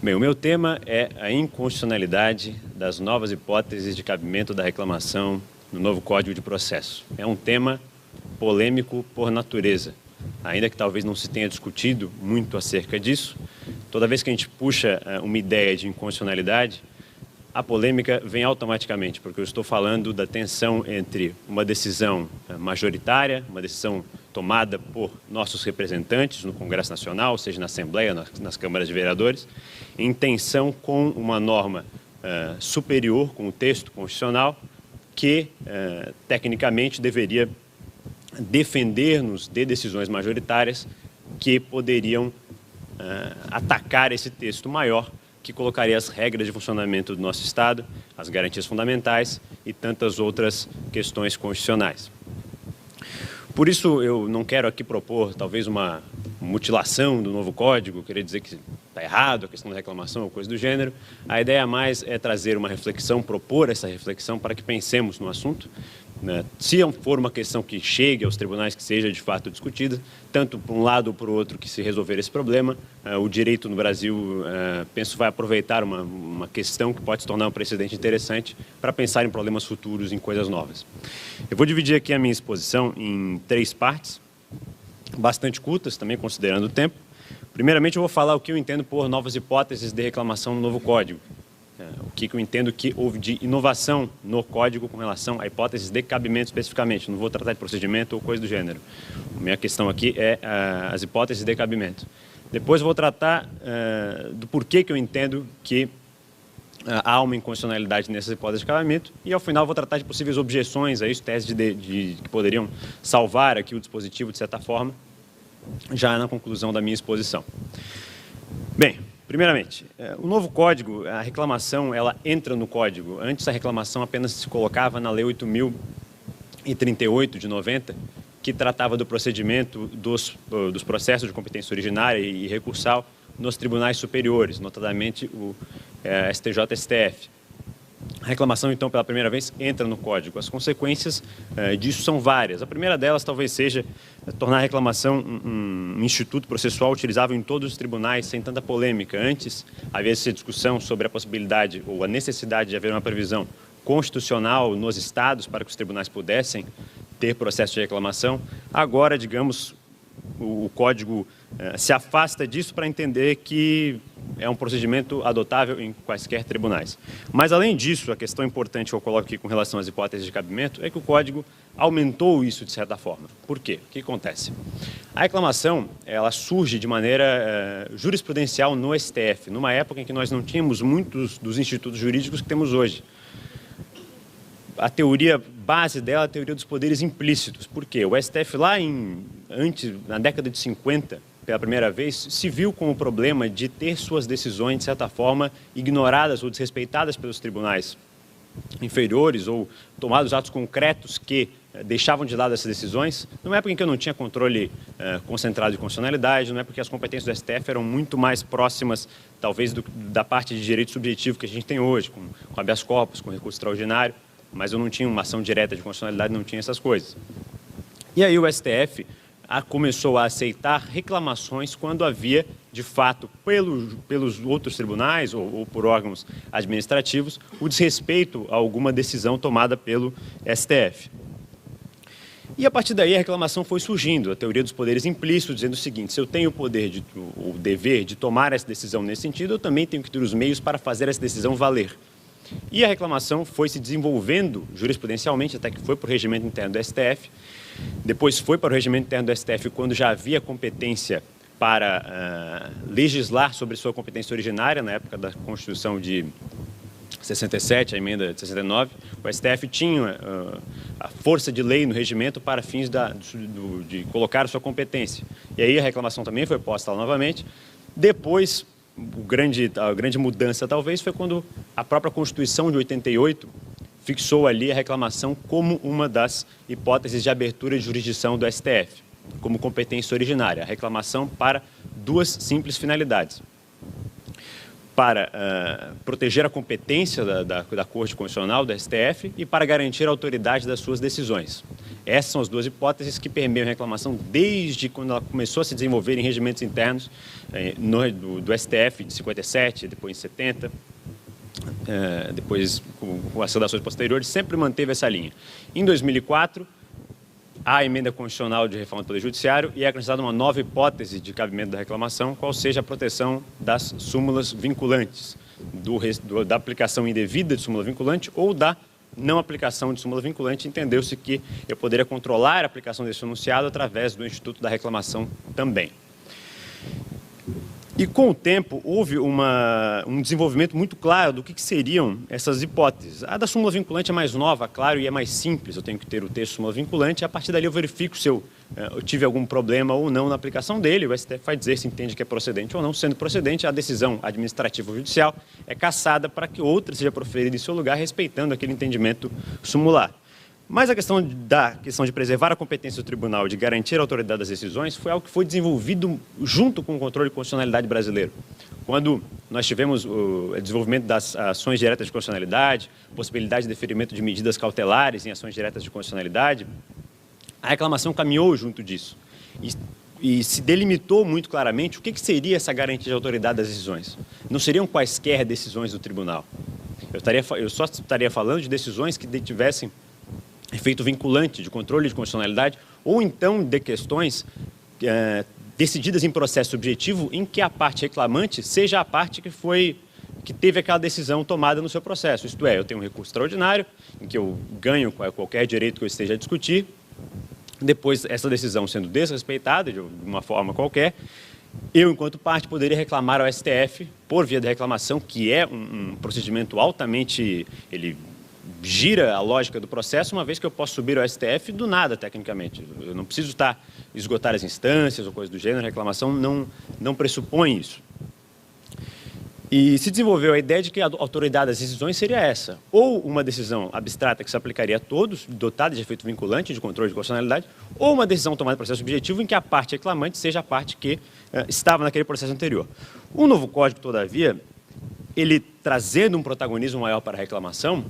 Bem, o meu tema é a inconstitucionalidade das novas hipóteses de cabimento da reclamação no novo Código de Processo. É um tema polêmico por natureza, ainda que talvez não se tenha discutido muito acerca disso. Toda vez que a gente puxa uma ideia de inconstitucionalidade, a polêmica vem automaticamente, porque eu estou falando da tensão entre uma decisão majoritária, uma decisão tomada por nossos representantes no Congresso Nacional, seja na Assembleia, nas câmaras de vereadores, em tensão com uma norma superior, com o texto constitucional, que tecnicamente deveria defender-nos de decisões majoritárias que poderiam atacar esse texto maior, que colocaria as regras de funcionamento do nosso Estado, as garantias fundamentais e tantas outras questões constitucionais. Por isso, eu não quero aqui propor, talvez, uma mutilação do novo Código, querer dizer que está errado a questão da reclamação ou coisa do gênero. A ideia mais é trazer uma reflexão, propor essa reflexão para que pensemos no assunto. Se for uma questão que chegue aos tribunais, que seja de fato discutida, tanto por um lado ou por outro que se resolver esse problema, o direito no Brasil, penso, vai aproveitar uma questão que pode se tornar um precedente interessante para pensar em problemas futuros, em coisas novas. Eu vou dividir aqui a minha exposição em 3 partes, bastante curtas, também considerando o tempo. Primeiramente, eu vou falar o que eu entendo por novas hipóteses de reclamação no novo Código. O que eu entendo que houve de inovação no Código com relação a hipóteses de cabimento especificamente. Não vou tratar de procedimento ou coisa do gênero. A minha questão aqui é as hipóteses de cabimento. Depois eu vou tratar do porquê que eu entendo que há uma inconstitucionalidade nessas hipóteses de cabimento e, ao final, vou tratar de possíveis objeções a isso, teses que poderiam salvar aqui o dispositivo, de certa forma, já na conclusão da minha exposição. Bem, primeiramente, o novo Código, a reclamação, ela entra no Código. Antes, a reclamação apenas se colocava na Lei 8.038 de 90, que tratava do procedimento dos processos de competência originária e recursal nos tribunais superiores, notadamente o STJ e STF. A reclamação, então, pela primeira vez, entra no Código. As consequências disso são várias. A primeira delas talvez seja tornar a reclamação um instituto processual utilizável em todos os tribunais, sem tanta polêmica. Antes, havia essa discussão sobre a possibilidade ou a necessidade de haver uma previsão constitucional nos estados para que os tribunais pudessem ter processo de reclamação. Agora, digamos, o Código se afasta disso para entender que é um procedimento adotável em quaisquer tribunais. Mas, além disso, a questão importante que eu coloco aqui com relação às hipóteses de cabimento é que o Código aumentou isso de certa forma. Por quê? O que acontece? A reclamação, ela surge de maneira jurisprudencial no STF, numa época em que nós não tínhamos muitos dos institutos jurídicos que temos hoje. A teoria base dela é a teoria dos poderes implícitos. Por quê? O STF na década de 50, pela primeira vez, se viu com o problema de ter suas decisões, de certa forma, ignoradas ou desrespeitadas pelos tribunais inferiores ou tomados atos concretos que deixavam de lado essas decisões, numa época em que eu não tinha controle concentrado de constitucionalidade, numa época que as competências do STF eram muito mais próximas, talvez, da parte de direito subjetivo que a gente tem hoje, com habeas corpus, com recurso extraordinário, mas eu não tinha uma ação direta de constitucionalidade, não tinha essas coisas. E aí o STF começou a aceitar reclamações quando havia, de fato, pelos outros tribunais ou por órgãos administrativos, o desrespeito a alguma decisão tomada pelo STF. E, a partir daí, a reclamação foi surgindo, a teoria dos poderes implícitos, dizendo o seguinte: se eu tenho o poder, o dever de tomar essa decisão nesse sentido, eu também tenho que ter os meios para fazer essa decisão valer. E a reclamação foi se desenvolvendo jurisprudencialmente, até que foi para o regimento interno do STF. Depois foi para o regimento interno do STF quando já havia competência para legislar sobre sua competência originária, na época da Constituição de 67, a emenda de 69. O STF tinha a força de lei no regimento para fins de colocar a sua competência. E aí a reclamação também foi posta lá novamente. Depois, a grande mudança, talvez, foi quando a própria Constituição de 88 fixou ali a reclamação como uma das hipóteses de abertura de jurisdição do STF, como competência originária. A reclamação para 2 simples finalidades: para proteger a competência da Corte Constitucional, do STF, e para garantir a autoridade das suas decisões. Essas são as duas hipóteses que permeiam a reclamação desde quando ela começou a se desenvolver em regimentos internos do STF de 57, depois em 70, depois com as redações posteriores, sempre manteve essa linha. Em 2004, há a emenda constitucional de reforma do Poder Judiciário e é acrescentada uma nova hipótese de cabimento da reclamação, qual seja a proteção das súmulas vinculantes, da aplicação indevida de súmula vinculante ou da não aplicação de súmula vinculante. Entendeu-se que eu poderia controlar a aplicação desse enunciado através do Instituto da Reclamação também. E, com o tempo, houve um desenvolvimento muito claro do que seriam essas hipóteses. A da súmula vinculante é mais nova, claro, e é mais simples. Eu tenho que ter o texto súmula vinculante e, a partir dali, eu verifico se eu tive algum problema ou não na aplicação dele. O STF vai dizer se entende que é procedente ou não. Sendo procedente, a decisão administrativa ou judicial é cassada para que outra seja proferida em seu lugar, respeitando aquele entendimento sumular. Mas a questão de preservar a competência do tribunal, de garantir a autoridade das decisões, foi algo que foi desenvolvido junto com o controle de constitucionalidade brasileiro. Quando nós tivemos o desenvolvimento das ações diretas de constitucionalidade, possibilidade de deferimento de medidas cautelares em ações diretas de constitucionalidade, a reclamação caminhou junto disso. E se delimitou muito claramente o que seria essa garantia de autoridade das decisões. Não seriam quaisquer decisões do tribunal. Eu só estaria falando de decisões que tivessem efeito vinculante de controle de constitucionalidade, ou então de questões decididas em processo subjetivo em que a parte reclamante seja a parte que teve aquela decisão tomada no seu processo. Isto é, eu tenho um recurso extraordinário, em que eu ganho qualquer direito que eu esteja a discutir, depois essa decisão sendo desrespeitada de uma forma qualquer, eu, enquanto parte, poderia reclamar ao STF por via de reclamação, que é um procedimento altamente... Ele gira a lógica do processo, uma vez que eu posso subir ao STF do nada, tecnicamente. Eu não preciso esgotar as instâncias ou coisa do gênero, a reclamação não pressupõe isso. E se desenvolveu a ideia de que a autoridade das decisões seria essa, ou uma decisão abstrata que se aplicaria a todos, dotada de efeito vinculante de controle de constitucionalidade, ou uma decisão tomada em processo subjetivo em que a parte reclamante seja a parte que estava naquele processo anterior. O novo Código, todavia, ele trazendo um protagonismo maior para a reclamação,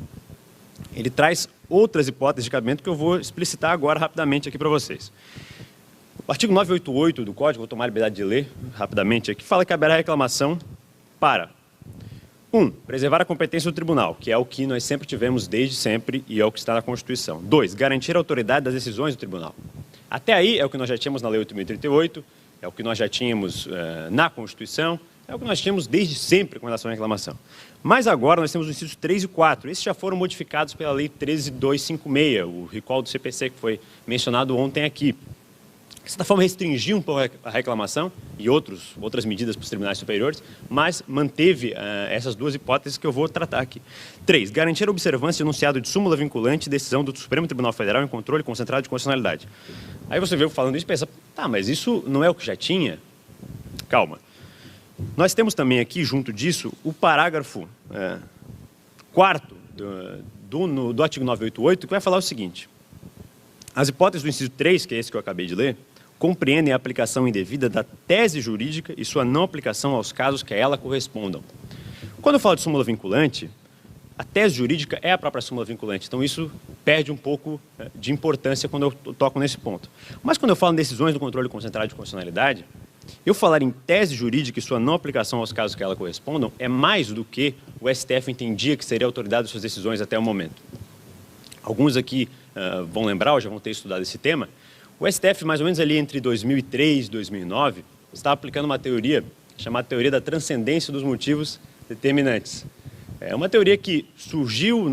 ele traz outras hipóteses de cabimento que eu vou explicitar agora rapidamente aqui para vocês. O artigo 988 do Código, vou tomar a liberdade de ler rapidamente aqui, fala que caberá reclamação para 1. Preservar a competência do tribunal, que é o que nós sempre tivemos desde sempre e é o que está na Constituição. 2. Garantir a autoridade das decisões do tribunal. Até aí é o que nós já tínhamos na Lei 8.038, é o que nós já tínhamos na Constituição, é o que nós tínhamos desde sempre com relação à reclamação. Mas agora nós temos os incisos 3 e 4. Esses já foram modificados pela Lei 13.256, o recall do CPC que foi mencionado ontem aqui. De certa forma, restringiu um pouco a reclamação e outras medidas para os tribunais superiores, mas manteve essas duas hipóteses que eu vou tratar aqui. 3. Garantir a observância do enunciado de súmula vinculante e decisão do Supremo Tribunal Federal em controle concentrado de constitucionalidade. Aí você vê falando isso e pensa, tá, mas isso não é o que já tinha? Calma. Nós temos também aqui, junto disso, o parágrafo 4º do artigo 988, que vai falar o seguinte: as hipóteses do inciso 3, que é esse que eu acabei de ler, compreendem a aplicação indevida da tese jurídica e sua não aplicação aos casos que a ela correspondam. Quando eu falo de súmula vinculante, a tese jurídica é a própria súmula vinculante, então isso perde um pouco de importância quando eu toco nesse ponto. Mas quando eu falo em decisões do controle concentrado de constitucionalidade, eu falar em tese jurídica e sua não aplicação aos casos que a ela correspondam é mais do que o STF entendia que seria a autoridade de suas decisões até o momento. Alguns aqui vão lembrar, ou já vão ter estudado esse tema. O STF, mais ou menos ali entre 2003 e 2009, estava aplicando uma teoria chamada teoria da transcendência dos motivos determinantes. É uma teoria que surgiu,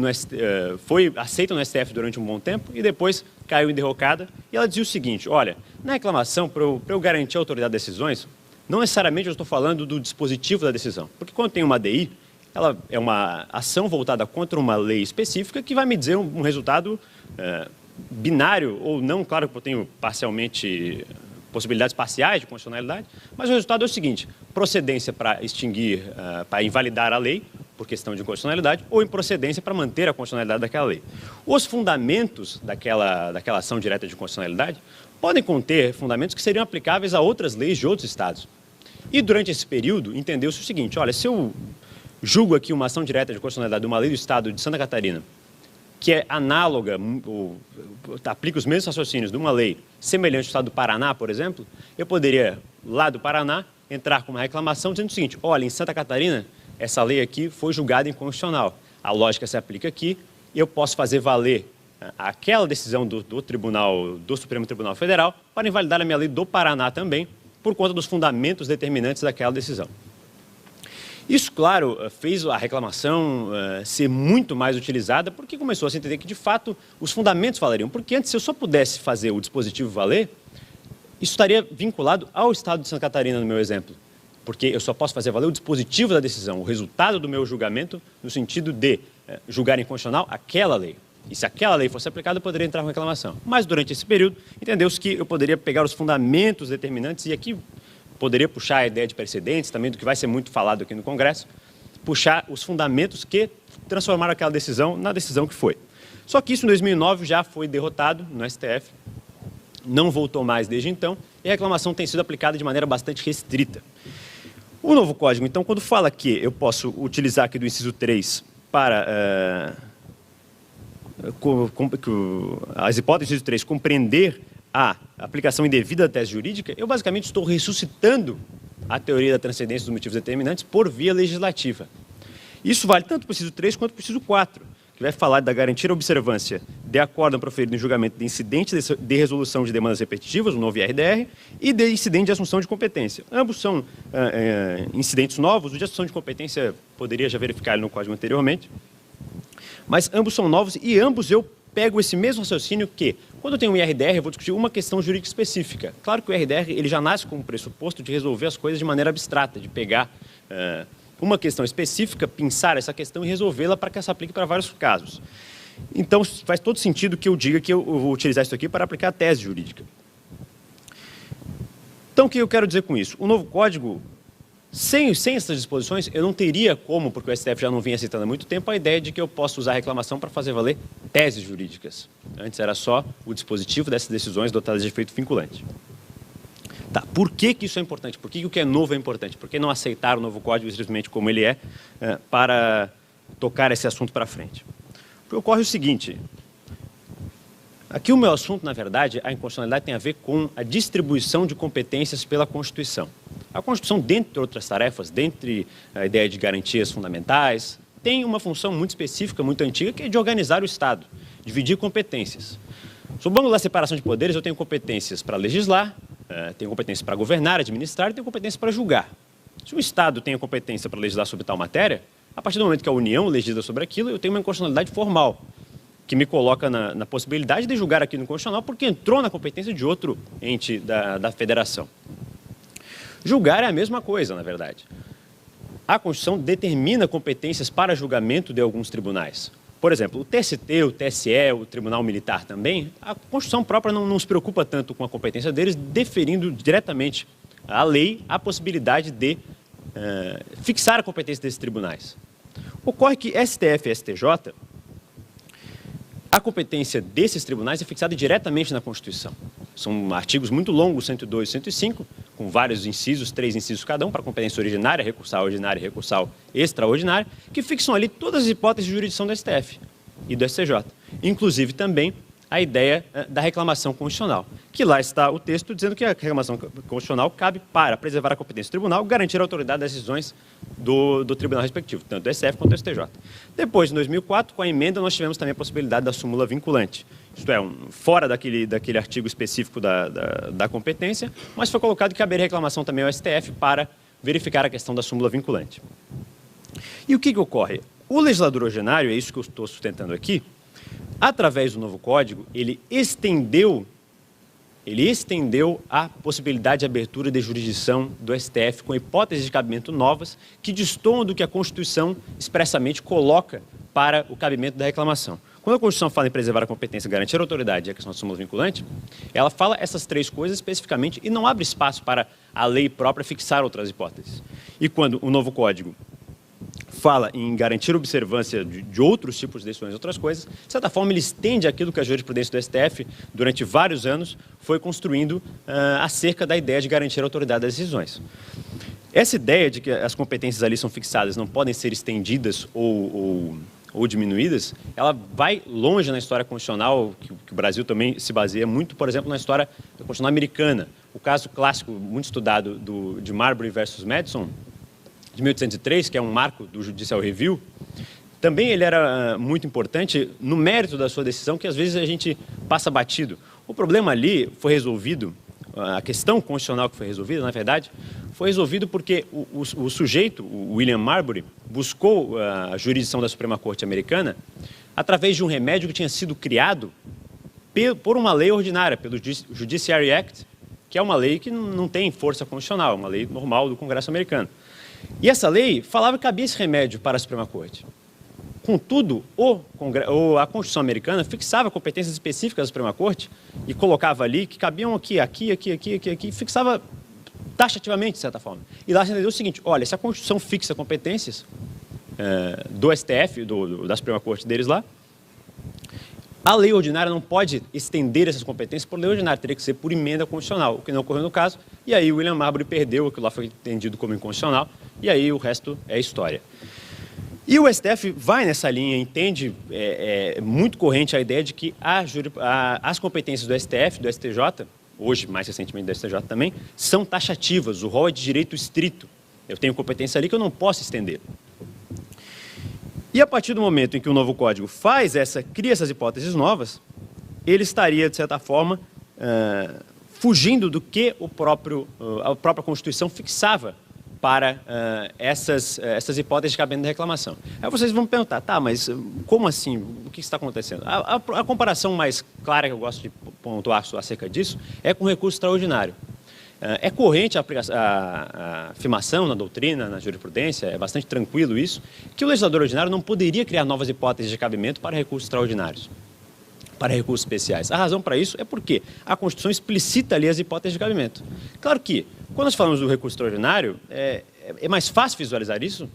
foi aceita no STF durante um bom tempo e depois caiu em derrocada. E ela dizia o seguinte: olha, na reclamação, para eu garantir a autoridade das decisões, não necessariamente eu estou falando do dispositivo da decisão. Porque quando tem uma DI, ela é uma ação voltada contra uma lei específica que vai me dizer um resultado binário ou não. Claro que eu tenho parcialmente possibilidades parciais de constitucionalidade, mas o resultado é o seguinte: procedência para extinguir, para invalidar a lei, por questão de inconstitucionalidade, ou improcedência para manter a constitucionalidade daquela lei. Os fundamentos daquela ação direta de constitucionalidade podem conter fundamentos que seriam aplicáveis a outras leis de outros estados. E durante esse período, entendeu-se o seguinte: olha, se eu julgo aqui uma ação direta de constitucionalidade de uma lei do estado de Santa Catarina, que é análoga, ou aplica os mesmos raciocínios de uma lei semelhante ao Estado do Paraná, por exemplo, eu poderia, lá do Paraná, entrar com uma reclamação dizendo o seguinte: olha, em Santa Catarina, essa lei aqui foi julgada inconstitucional. A lógica se aplica aqui e eu posso fazer valer aquela decisão do Supremo Tribunal Federal para invalidar a minha lei do Paraná também, por conta dos fundamentos determinantes daquela decisão. Isso, claro, fez a reclamação ser muito mais utilizada, porque começou a se entender que, de fato, os fundamentos valeriam. Porque antes, se eu só pudesse fazer o dispositivo valer, isso estaria vinculado ao Estado de Santa Catarina, no meu exemplo. Porque eu só posso fazer valer o dispositivo da decisão, o resultado do meu julgamento, no sentido de julgar inconstitucional aquela lei. E se aquela lei fosse aplicada, eu poderia entrar com reclamação. Mas, durante esse período, entendeu-se que eu poderia pegar os fundamentos determinantes, e aqui poderia puxar a ideia de precedentes, também do que vai ser muito falado aqui no Congresso, puxar os fundamentos que transformaram aquela decisão na decisão que foi. Só que isso, em 2009, já foi derrotado no STF, não voltou mais desde então, e a reclamação tem sido aplicada de maneira bastante restrita. O novo Código, então, quando fala que eu posso utilizar aqui do inciso 3 para as hipóteses do inciso 3 compreender a aplicação indevida da tese jurídica, eu basicamente estou ressuscitando a teoria da transcendência dos motivos determinantes por via legislativa. Isso vale tanto para o inciso 3 quanto para o inciso 4, que vai falar da garantia da observância de acórdão proferido em julgamento de incidente de resolução de demandas repetitivas, o novo IRDR, e de incidente de assunção de competência. Ambos são incidentes novos, o de assunção de competência poderia já verificar no Código anteriormente, mas ambos são novos e ambos eu pego esse mesmo raciocínio que, quando eu tenho um IRDR, eu vou discutir uma questão jurídica específica. Claro que o IRDR ele já nasce com o pressuposto de resolver as coisas de maneira abstrata, de pegar uma questão específica, pensar essa questão e resolvê-la para que ela se aplique para vários casos. Então, faz todo sentido que eu diga que eu vou utilizar isso aqui para aplicar a tese jurídica. Então, o que eu quero dizer com isso? O novo Código, sem essas disposições, eu não teria como, porque o STF já não vinha citando há muito tempo, a ideia de que eu posso usar a reclamação para fazer valer teses jurídicas. Antes era só o dispositivo dessas decisões dotadas de efeito vinculante. Tá, por que isso é importante? Por que o que é novo é importante? Por que não aceitar o novo Código simplesmente como ele é para tocar esse assunto para frente? Porque ocorre o seguinte: aqui o meu assunto, na verdade, a inconstitucionalidade tem a ver com a distribuição de competências pela Constituição. A Constituição, dentre outras tarefas, dentre a ideia de garantias fundamentais, tem uma função muito específica, muito antiga, que é de organizar o Estado, dividir competências. Sob o ângulo da separação de poderes, eu tenho competências para legislar, tenho competências para governar, administrar e tenho competências para julgar. Se o Estado tem a competência para legislar sobre tal matéria, a partir do momento que a União legisla sobre aquilo, eu tenho uma inconstitucionalidade formal, que me coloca na possibilidade de julgar aquilo inconstitucional porque entrou na competência de outro ente da federação. Julgar é a mesma coisa, na verdade. A Constituição determina competências para julgamento de alguns tribunais. Por exemplo, o TST, o TSE, o Tribunal Militar também, a Constituição própria não se preocupa tanto com a competência deles, deferindo diretamente à lei a possibilidade de fixar a competência desses tribunais. Ocorre que STF e STJ, a competência desses tribunais é fixada diretamente na Constituição. São artigos muito longos, 102 e 105, com vários incisos, 3 incisos cada um, para competência originária, recursal ordinária e recursal extraordinária, que fixam ali todas as hipóteses de jurisdição do STF e do STJ. Inclusive também a ideia da reclamação constitucional, que lá está o texto dizendo que a reclamação constitucional cabe para preservar a competência do tribunal, garantir a autoridade das decisões do tribunal respectivo, tanto do STF quanto do STJ. Depois, em 2004, com a emenda, nós tivemos também a possibilidade da súmula vinculante. Isto é, fora daquele artigo específico da competência, mas foi colocado que caberia reclamação também ao STF para verificar a questão da súmula vinculante. E o que ocorre? O legislador ordinário, é isso que eu estou sustentando aqui, através do novo Código, ele estendeu a possibilidade de abertura de jurisdição do STF com hipóteses de cabimento novas que destoam do que a Constituição expressamente coloca para o cabimento da reclamação. Quando a Constituição fala em preservar a competência, garantir a autoridade e a questão da súmula vinculante, ela fala essas três coisas especificamente e não abre espaço para a lei própria fixar outras hipóteses. E quando o novo Código fala em garantir a observância de outros tipos de decisões e outras coisas, de certa forma ele estende aquilo que a jurisprudência do STF, durante vários anos, foi construindo acerca da ideia de garantir a autoridade das decisões. Essa ideia de que as competências ali são fixadas, não podem ser estendidas ou ou diminuídas, ela vai longe na história constitucional, que o Brasil também se baseia muito, por exemplo, na história constitucional americana. O caso clássico, muito estudado, de Marbury versus Madison, de 1803, que é um marco do Judicial Review, também ele era muito importante no mérito da sua decisão, que às vezes a gente passa batido. O problema ali foi resolvido, a questão constitucional que foi resolvida, na verdade, foi resolvido porque o sujeito, o William Marbury, buscou a jurisdição da Suprema Corte americana através de um remédio que tinha sido criado por uma lei ordinária, pelo Judiciary Act, que é uma lei que não tem força constitucional, uma lei normal do Congresso americano. E essa lei falava que cabia esse remédio para a Suprema Corte. Contudo, a Constituição americana fixava competências específicas da Suprema Corte e colocava ali que cabiam aqui, fixava taxativamente, de certa forma. E lá se entendeu o seguinte, olha, se a Constituição fixa competências do STF, da Suprema Corte deles lá, a lei ordinária não pode estender essas competências por lei ordinária, teria que ser por emenda constitucional, o que não ocorreu no caso, e aí o William Marbury perdeu, aquilo lá foi entendido como inconstitucional, e aí o resto é história. E o STF vai nessa linha, entende, é muito corrente a ideia de que as competências do STF, do STJ, hoje mais recentemente do STJ também, são taxativas, o rol é de direito estrito. Eu tenho competência ali que eu não posso estender. E a partir do momento em que o novo Código cria essas hipóteses novas, ele estaria, de certa forma, fugindo do que a própria Constituição fixava para essas hipóteses de cabimento da reclamação. Aí vocês vão me perguntar, tá, mas como assim? O que está acontecendo? A comparação mais clara que eu gosto de pontuar acerca disso é com o recurso extraordinário. É corrente a afirmação na doutrina, na jurisprudência, é bastante tranquilo isso, que o legislador ordinário não poderia criar novas hipóteses de cabimento para recursos extraordinários, para recursos especiais. A razão para isso é porque a Constituição explicita ali as hipóteses de cabimento. Claro que, quando nós falamos do recurso extraordinário, é mais fácil visualizar isso,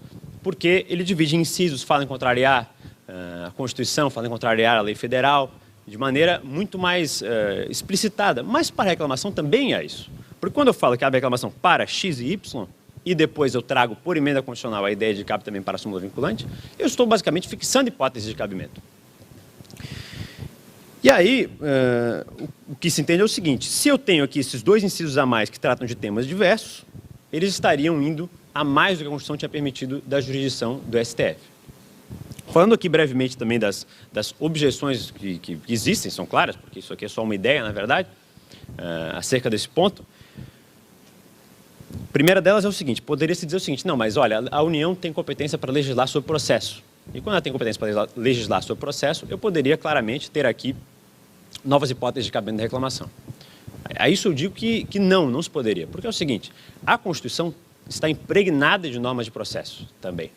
porque ele divide em incisos, fala em contrariar a Constituição, fala em contrariar a lei federal, de maneira muito mais explicitada. Mas para a reclamação também é isso. Porque quando eu falo que abre a reclamação para X e Y, e depois eu trago por emenda constitucional a ideia de que cabe também para a súmula vinculante, eu estou basicamente fixando hipóteses de cabimento. E aí, o que se entende é o seguinte, se eu tenho aqui esses dois incisos a mais que tratam de temas diversos, eles estariam indo a mais do que a Constituição tinha permitido da jurisdição do STF. Falando aqui brevemente também das objeções que existem, são claras, porque isso aqui é só uma ideia, na verdade, acerca desse ponto. A primeira delas é o seguinte, poderia-se dizer o seguinte, não, mas olha, a União tem competência para legislar sobre processo. E quando ela tem competência para legislar sobre processo, eu poderia claramente ter aqui novas hipóteses de cabimento da reclamação. A isso eu digo que não se poderia, porque é o seguinte, a Constituição está impregnada de normas de processo também,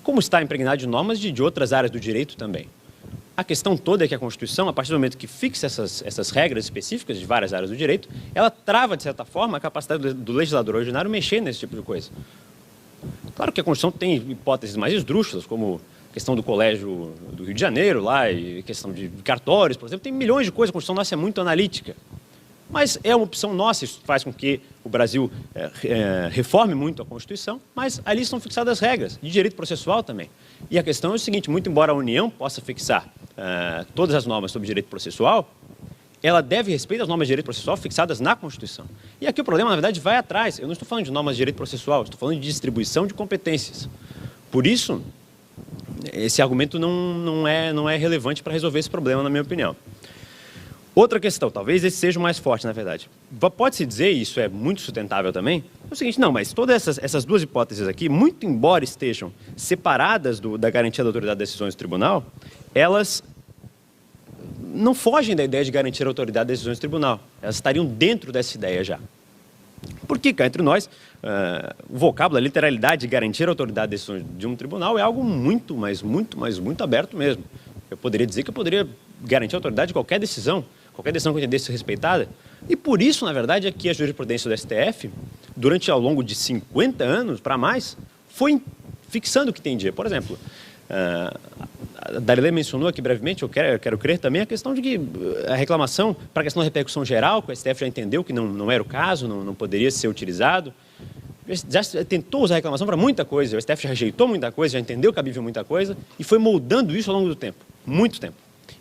como está impregnada de normas de outras áreas do direito também. A questão toda é que a Constituição, a partir do momento que fixa essas regras específicas de várias áreas do direito, ela trava, de certa forma, a capacidade do legislador ordinário mexer nesse tipo de coisa. Claro que a Constituição tem hipóteses mais esdrúxulas, como a questão do Colégio do Rio de Janeiro, lá, e questão de cartórios, por exemplo, tem milhões de coisas, a Constituição nossa é muito analítica. Mas é uma opção nossa, isso faz com que o Brasil reforme muito a Constituição, mas ali estão fixadas regras, de direito processual também. E a questão é o seguinte, muito embora a União possa fixar todas as normas sobre direito processual, ela deve respeito às normas de direito processual fixadas na Constituição. E aqui o problema, na verdade, vai atrás. Eu não estou falando de normas de direito processual, estou falando de distribuição de competências. Por isso, esse argumento não é relevante para resolver esse problema, na minha opinião. Outra questão, talvez esse seja o mais forte, na verdade. Pode-se dizer, e isso é muito sustentável também, é o seguinte, não, mas todas essas duas hipóteses aqui, muito embora estejam separadas da garantia da autoridade de decisões do tribunal, elas não fogem da ideia de garantir a autoridade de decisões do tribunal. Elas estariam dentro dessa ideia já. Porque, cá entre nós, o vocábulo, a literalidade de garantir a autoridade de decisões de um tribunal é algo muito aberto mesmo. Eu poderia dizer que eu poderia garantir a autoridade de qualquer decisão que eu entendesse respeitada. E por isso, na verdade, é que a jurisprudência do STF, ao longo de 50 anos para mais, foi fixando o que entendia. Por exemplo, a Darilê mencionou aqui brevemente, eu quero crer também, a questão de que a reclamação, para a questão da repercussão geral, que o STF já entendeu que não era o caso, não poderia ser utilizado. já tentou usar a reclamação para muita coisa, o STF já rejeitou muita coisa, já entendeu cabível muita coisa e foi moldando isso ao longo do tempo, muito tempo.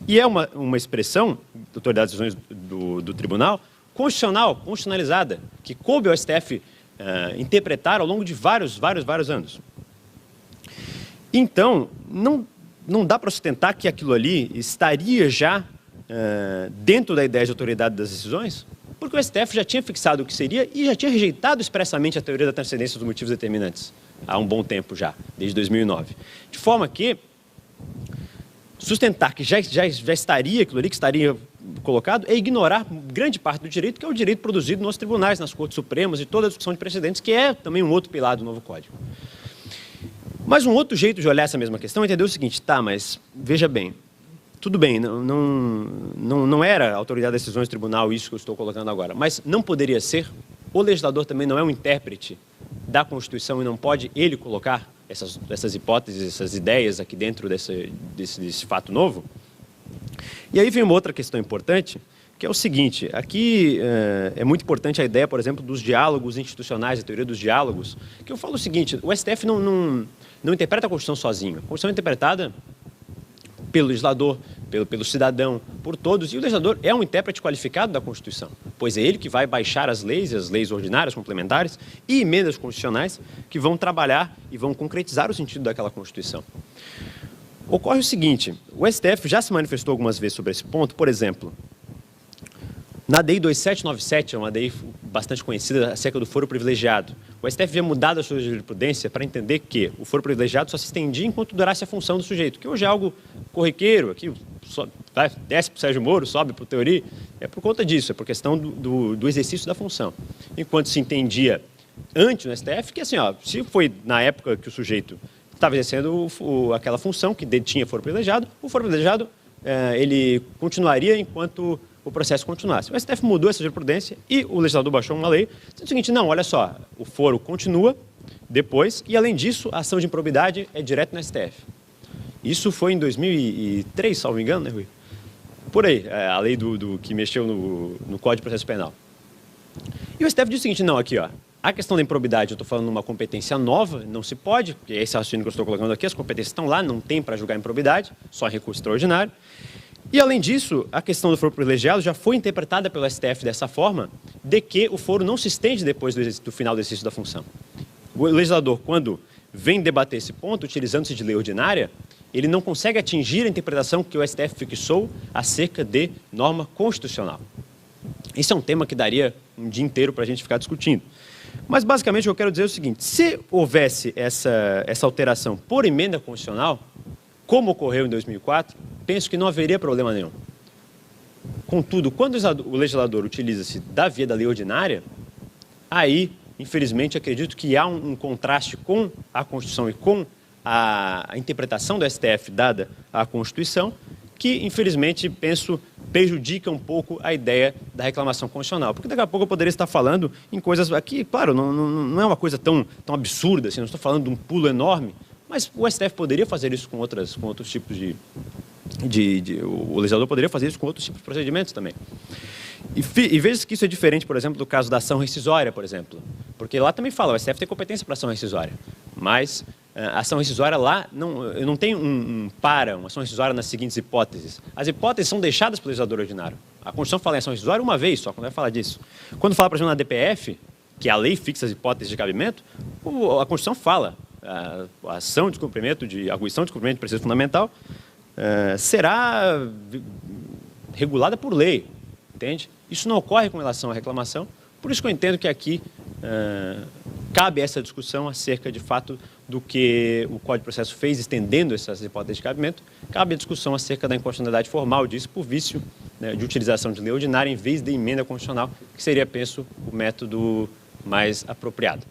E é uma expressão da autoridade de decisões do tribunal constitucionalizada, que coube ao STF interpretar ao longo de vários anos. Então, não dá para sustentar que aquilo ali estaria já dentro da ideia de autoridade das decisões, porque o STF já tinha fixado o que seria e já tinha rejeitado expressamente a teoria da transcendência dos motivos determinantes há um bom tempo já, desde 2009. De forma que sustentar que já estaria aquilo ali, que estaria colocado, é ignorar grande parte do direito, que é o direito produzido nos tribunais, nas Cortes Supremas e toda a discussão de precedentes, que é também um outro pilar do novo Código. Mas um outro jeito de olhar essa mesma questão é entender o seguinte, tá, mas veja bem, tudo bem, não era a autoridade das decisões do tribunal isso que eu estou colocando agora, mas não poderia ser? O legislador também não é um intérprete da Constituição e não pode ele colocar essas hipóteses, essas ideias aqui dentro desse fato novo? E aí vem uma outra questão importante, que é o seguinte, aqui é muito importante a ideia, por exemplo, dos diálogos institucionais, a teoria dos diálogos, que eu falo o seguinte, o STF não interpreta a Constituição sozinho, a Constituição é interpretada pelo legislador, pelo cidadão, por todos, e o legislador é um intérprete qualificado da Constituição, pois é ele que vai baixar as leis ordinárias, complementares e emendas constitucionais que vão trabalhar e vão concretizar o sentido daquela Constituição. Ocorre o seguinte, o STF já se manifestou algumas vezes sobre esse ponto, por exemplo, na DI 2797, é uma DI bastante conhecida acerca do foro privilegiado. O STF havia mudado a sua jurisprudência para entender que o foro privilegiado só se estendia enquanto durasse a função do sujeito, que hoje é algo corriqueiro, aqui desce para o Sérgio Moro, sobe para o Teori, é por conta disso, é por questão do exercício da função. Enquanto se entendia antes no STF que, assim, ó, se foi na época que o sujeito estava exercendo aquela função que detinha foro privilegiado, o foro privilegiado ele continuaria enquanto o processo continuasse. O STF mudou essa jurisprudência e o legislador baixou uma lei dizendo o seguinte, não, olha só, o foro continua depois e, além disso, a ação de improbidade é direto no STF. Isso foi em 2003, salvo me engano, né, Rui? Por aí, a lei que mexeu no Código de Processo Penal. E o STF diz o seguinte, não, aqui, ó, a questão da improbidade, eu estou falando de uma competência nova, não se pode, porque esse raciocínio que eu estou colocando aqui, as competências estão lá, não tem para julgar improbidade, só recurso extraordinário. E, além disso, a questão do foro privilegiado já foi interpretada pelo STF dessa forma, de que o foro não se estende depois do final do exercício da função. O legislador, quando vem debater esse ponto, utilizando-se de lei ordinária, ele não consegue atingir a interpretação que o STF fixou acerca de norma constitucional. Isso é um tema que daria um dia inteiro para a gente ficar discutindo. Mas, basicamente, o que eu quero dizer é o seguinte, se houvesse essa alteração por emenda constitucional, como ocorreu em 2004, penso que não haveria problema nenhum. Contudo, quando o legislador utiliza-se da via da lei ordinária, aí, infelizmente, acredito que há um contraste com a Constituição e com a interpretação do STF dada à Constituição, que, infelizmente, penso, prejudica um pouco a ideia da reclamação constitucional. Porque daqui a pouco eu poderia estar falando em coisas aqui, claro, não é uma coisa tão absurda, assim, não estou falando de um pulo enorme, mas o STF poderia fazer isso com outros tipos o legislador poderia fazer isso com outros tipos de procedimentos também. E veja que isso é diferente, por exemplo, do caso da ação rescisória, por exemplo. Porque lá também fala, o STF tem competência para ação rescisória. Mas a ação rescisória lá, eu não tenho uma ação rescisória nas seguintes hipóteses. As hipóteses são deixadas pelo legislador ordinário. A Constituição fala em ação rescisória uma vez só, quando vai falar disso. Quando fala, por exemplo, na DPF, que a lei fixa as hipóteses de cabimento, a Constituição fala a ação de descumprimento, de arguição de descumprimento de preceito fundamental, será regulada por lei, entende? Isso não ocorre com relação à reclamação, por isso que eu entendo que aqui cabe essa discussão acerca, de fato, do que o Código de Processo fez, estendendo essas hipóteses de cabimento, cabe a discussão acerca da inconstitucionalidade formal disso por vício, né, de utilização de lei ordinária em vez de emenda constitucional, que seria, penso, o método mais apropriado.